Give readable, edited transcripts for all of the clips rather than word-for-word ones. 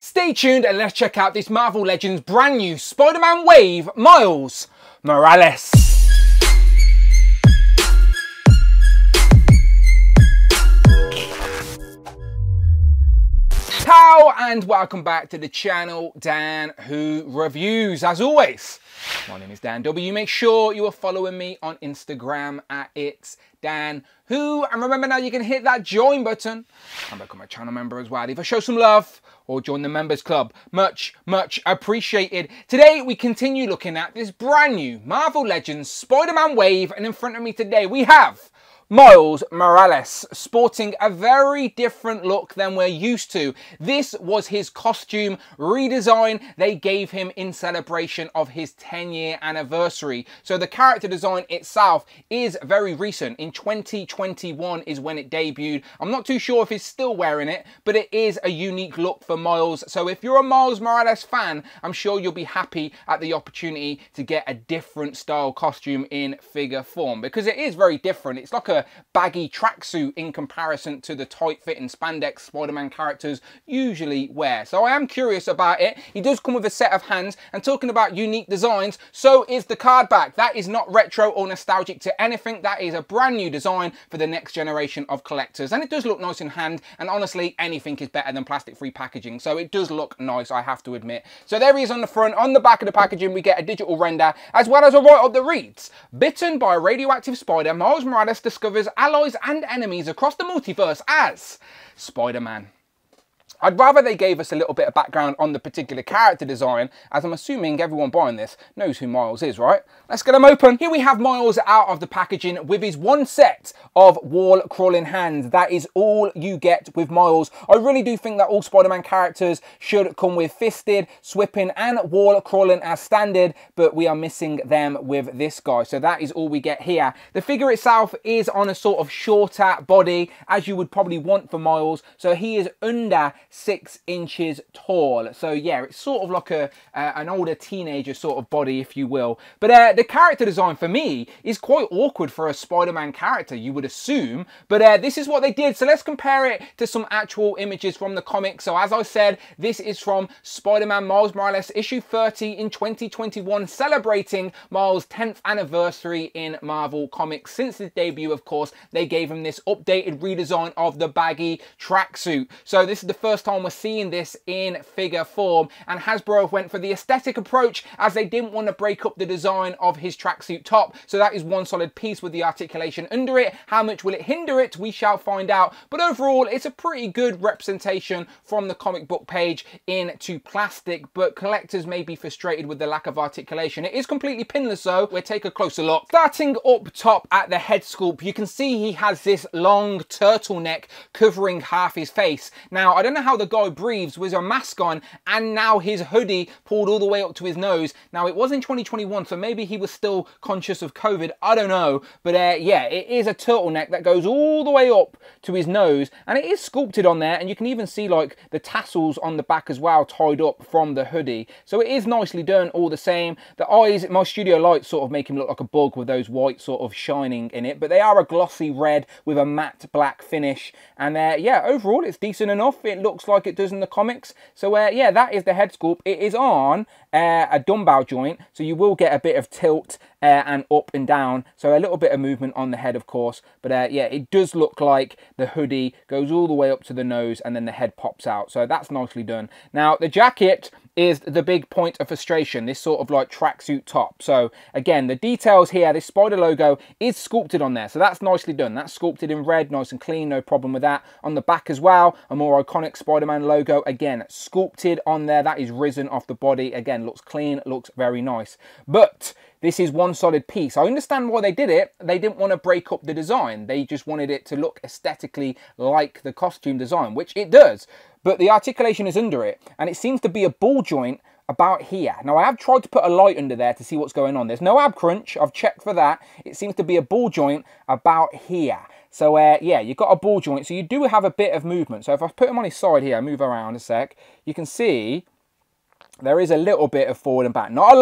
Stay tuned and let's check out this Marvel Legends brand new Spider-Man wave, Miles Morales. Ciao and welcome back to the channel, Dan Who Reviews. As always, my name is Dan W. Make sure you are following me on Instagram at It's Dan Who. And remember now you can hit that join button and become a channel member as well. Either show some love or join the members club. Much appreciated. Today we continue looking at this brand new Marvel Legends Spider-Man wave. And in front of me today we have Miles Morales, sporting a very different look than we're used to. This was his costume redesign they gave him in celebration of his 10-year anniversary. So the character design itself is very recent. In 2021 is when it debuted. I'm not too sure if he's still wearing it, but it is a unique look for Miles. So if you're a Miles Morales fan, I'm sure you'll be happy at the opportunity to get a different style costume in figure form, because it is very different. It's like a baggy tracksuit in comparison to the tight-fitting spandex Spider-Man characters usually wear. So I am curious about it. He does come with a set of hands, and talking about unique designs, so is the card back. That is not retro or nostalgic to anything. That is a brand new design for the next generation of collectors, and it does look nice in hand, and honestly anything is better than plastic-free packaging, so it does look nice, I have to admit. So there he is on the front. On the back of the packaging we get a digital render as well as a write-up that reads, "Bitten by a radioactive spider, Miles Morales discovers allies and enemies across the multiverse as Spider-Man." I'd rather they gave us a little bit of background on the particular character design, as I'm assuming everyone buying this knows who Miles is, right? Let's get them open. Here we have Miles out of the packaging with his one set of wall crawling hands. That is all you get with Miles. I really do think that all Spider-Man characters should come with fisted, swipping and wall crawling as standard, but we are missing them with this guy. So that is all we get here. The figure itself is on a sort of shorter body, as you would probably want for Miles. So he is under 6 inches tall. So yeah, it's sort of like an older teenager sort of body, if you will. But the character design for me is quite awkward for a Spider-Man character, you would assume. But this is what they did. So let's compare it to some actual images from the comics. So as I said, this is from Spider-Man Miles Morales issue 30 in 2021, celebrating Miles' 10th anniversary in Marvel Comics. Since his debut, of course, they gave him this updated redesign of the baggy tracksuit. So this is the first time we're seeing this in figure form, and Hasbro went for the aesthetic approach as they didn't want to break up the design of his tracksuit top. So that is one solid piece with the articulation under it. How much will it hinder it? We shall find out. But overall, it's a pretty good representation from the comic book page into plastic, but collectors may be frustrated with the lack of articulation. It is completely pinless though. We'll take a closer look. Starting up top at the head sculpt, you can see he has this long turtleneck covering half his face. Now, I don't know how the guy breathes with a mask on and now his hoodie pulled all the way up to his nose. Now, it was in 2021, so maybe he was still conscious of COVID. I don't know. But yeah, it is a turtleneck that goes all the way up to his nose, and it is sculpted on there, and you can even see like the tassels on the back as well tied up from the hoodie. So it is nicely done all the same. The eyes, my studio lights sort of make him look like a bug with those white sort of shining in it, but they are a glossy red with a matte black finish. And yeah, overall it's decent enough. It looks like it does in the comics. So yeah, that is the head sculpt. It is on a dumbbell joint, so you will get a bit of tilt and up and down, so a little bit of movement on the head, of course. But yeah, it does look like the hoodie goes all the way up to the nose and then the head pops out, so that's nicely done. Now the jacket is the big point of frustration, this sort of like tracksuit top. So again, the details here, this spider logo is sculpted on there, so that's nicely done. That's sculpted in red, nice and clean, no problem with that. On the back as well, a more iconic Spider-Man logo, again sculpted on there. That is risen off the body, again looks clean, looks very nice. But this is one solid piece. I understand why they did it. They didn't want to break up the design. They just wanted it to look aesthetically like the costume design, which it does. But the articulation is under it, and it seems to be a ball joint about here. Now, I have tried to put a light under there to see what's going on. There's no ab crunch. I've checked for that. It seems to be a ball joint about here. So yeah, you've got a ball joint. So you do have a bit of movement. So if I put him on his side here, move around a sec, you can see there is a little bit of forward and back. Not a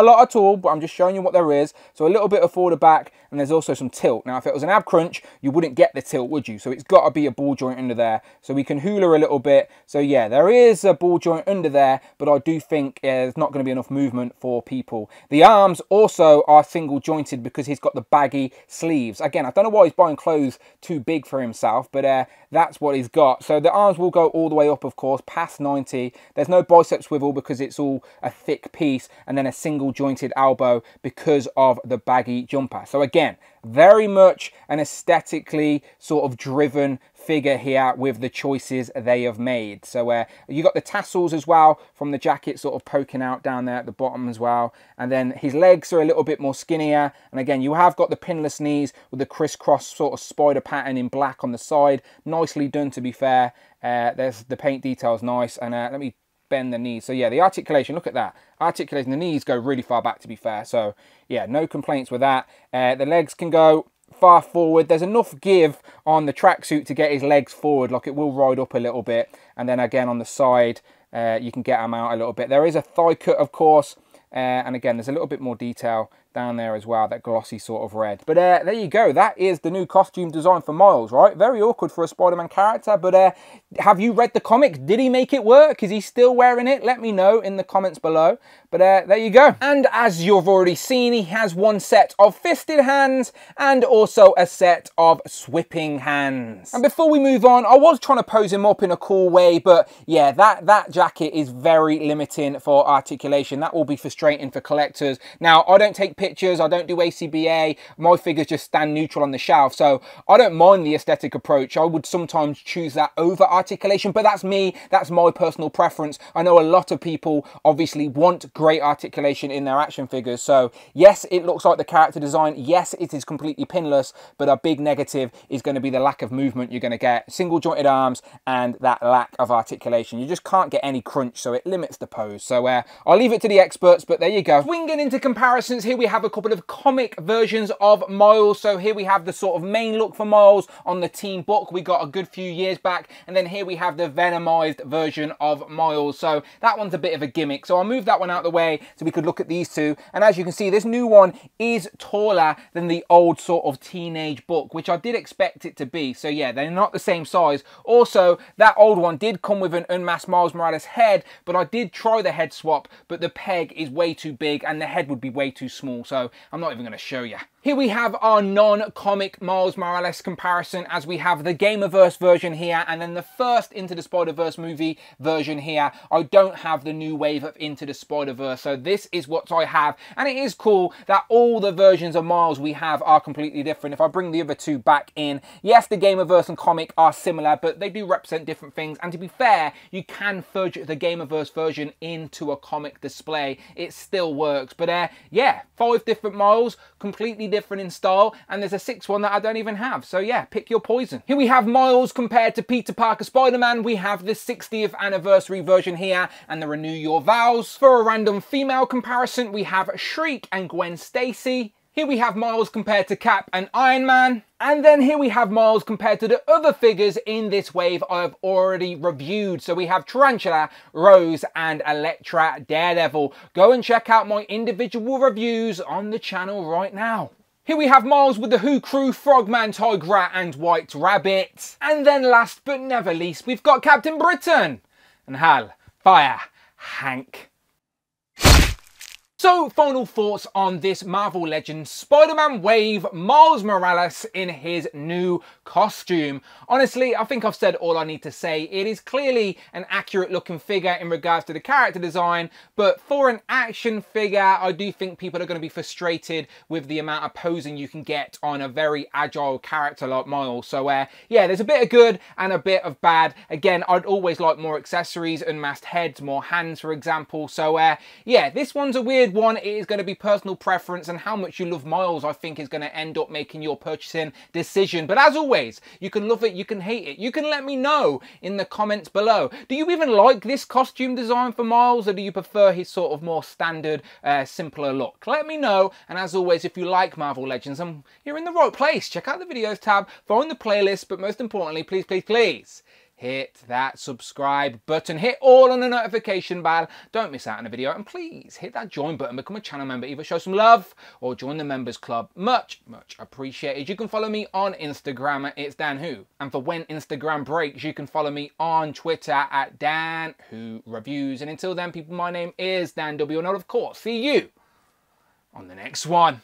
lot at all, but I'm just showing you what there is. So a little bit of forward and back, and there's also some tilt. Now, if it was an ab crunch, you wouldn't get the tilt, would you? So it's got to be a ball joint under there. So we can hula a little bit. So yeah, there is a ball joint under there, but I do think there's not going to be enough movement for people. The arms also are single jointed because he's got the baggy sleeves. Again, I don't know why he's buying clothes too big for himself, but that's what he's got. So the arms will go all the way up, of course, past 90. There's no bicep swivel because it's all a thick piece, and then a single jointed elbow because of the baggy jumper. So again, very much an aesthetically sort of driven figure here with the choices they have made. So you got the tassels as well from the jacket sort of poking out down there at the bottom as well, and then his legs are a little bit more skinnier, and again you have got the pinless knees with the crisscross sort of spider pattern in black on the side. Nicely done, to be fair. There's the paint details nice, and let me bend the knees. So yeah, the articulation, look at that articulation. The knees go really far back, to be fair. So yeah, no complaints with that. The legs can go far forward. There's enough give on the tracksuit to get his legs forward, like it will ride up a little bit, and then again on the side you can get them out a little bit. There is a thigh cut, of course, and again there's a little bit more detail down there as well, that glossy sort of red. But there you go, that is the new costume design for Miles, right? Very awkward for a Spider-Man character, but have you read the comic? Did he make it work? Is he still wearing it? Let me know in the comments below. But there you go. And as you've already seen, he has one set of fisted hands and also a set of swipping hands. And before we move on, I was trying to pose him up in a cool way, but yeah, that jacket is very limiting for articulation. That will be frustrating for collectors. Now, I don't take pictures, I don't do ACBA, my figures just stand neutral on the shelf, so I don't mind the aesthetic approach. I would sometimes choose that over articulation, but that's me, that's my personal preference. I know a lot of people obviously want great articulation in their action figures, so yes, it looks like the character design, yes, it is completely pinless, but a big negative is going to be the lack of movement you're going to get, single jointed arms, and that lack of articulation. You just can't get any crunch, so it limits the pose. So I'll leave it to the experts, but there you go. Swinging into comparisons, here we have a couple of comic versions of Miles. So here we have the sort of main look for Miles on the team book we got a good few years back, and then here we have the venomized version of Miles. So that one's a bit of a gimmick, so I'll move that one out of the way so we could look at these two. And as you can see, this new one is taller than the old sort of teenage book, which I did expect it to be. So yeah, they're not the same size. Also, that old one did come with an unmasked Miles Morales head, but I did try the head swap, but the peg is way too big and the head would be way too small, so I'm not even going to show you. Here we have our non-comic Miles Morales comparison, as we have the Gamerverse version here and then the first Into the Spider-Verse movie version here. I don't have the new wave of Into the Spider-Verse, so this is what I have, and it is cool that all the versions of Miles we have are completely different. If I bring the other two back in, yes, the Gamerverse and comic are similar, but they do represent different things, and to be fair, you can fudge the Gamerverse version into a comic display. It still works, but yeah, 5 different Miles, completely different in style, and there's a 6th one that I don't even have, so yeah, pick your poison. Here we have Miles compared to Peter Parker Spider-Man. We have the 60th anniversary version here and the Renew Your Vows. For a random female comparison, we have Shriek and Gwen Stacy. Here we have Miles compared to Cap and Iron Man. And then here we have Miles compared to the other figures in this wave I've already reviewed. So we have Tarantula, Rose, and Elektra Daredevil. Go and check out my individual reviews on the channel right now. Here we have Miles with the Who crew, Frogman, Tigra, and White Rabbit. And then last but never least, we've got Captain Britain and Hal, Fire, Hank. So, final thoughts on this Marvel Legends Spider-Man wave, Miles Morales in his new costume. Honestly, I think I've said all I need to say. It is clearly an accurate looking figure in regards to the character design, but for an action figure, I do think people are going to be frustrated with the amount of posing you can get on a very agile character like Miles. So, yeah, there's a bit of good and a bit of bad. Again, I'd always like more accessories, unmasked heads, more hands, for example. So, yeah, this one's a weird one. It is going to be personal preference, and how much you love Miles I think is going to end up making your purchasing decision. But as always, you can love it, you can hate it. You can let me know in the comments below. Do you even like this costume design for Miles, or do you prefer his sort of more standard, simpler look? Let me know. And as always, if you like Marvel Legends, you're in the right place. Check out the videos tab, find the playlist, but most importantly, please, please, please, hit that subscribe button, hit all on the notification bell, don't miss out on a video, and please hit that join button, become a channel member, either show some love or join the members club. Much appreciated. You can follow me on Instagram at It's Dan Who, and for when Instagram breaks, you can follow me on Twitter at Dan Who Reviews. And until then, people, my name is Dan W, and I'll of course see you on the next one.